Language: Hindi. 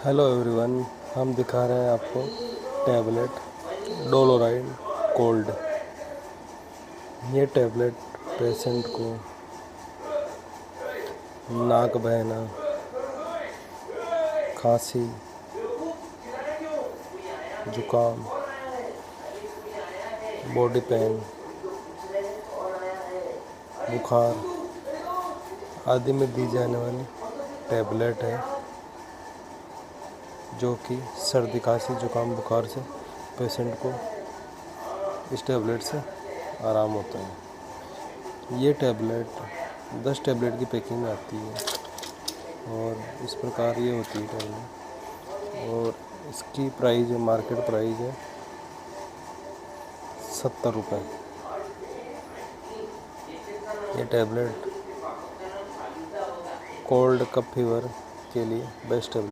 हेलो एवरीवन, हम दिखा रहे हैं आपको टैबलेट डोलोराइन कोल्ड। ये टैबलेट पेशेंट को नाक बहना, खांसी, जुकाम, बॉडी पेन, बुखार आदि में दी जाने वाली टैबलेट है, जो कि सर्दी, खांसी, जुकाम, बुखार से पेशेंट को इस टैबलेट से आराम होता है। ये टैबलेट 10 टैबलेट की पैकिंग में आती है और इस प्रकार ये होती है टैबलेट। और इसकी प्राइस है, मार्केट प्राइस है 70 रुपये। ये टैबलेट कोल्ड कफ फीवर के लिए बेस्ट है।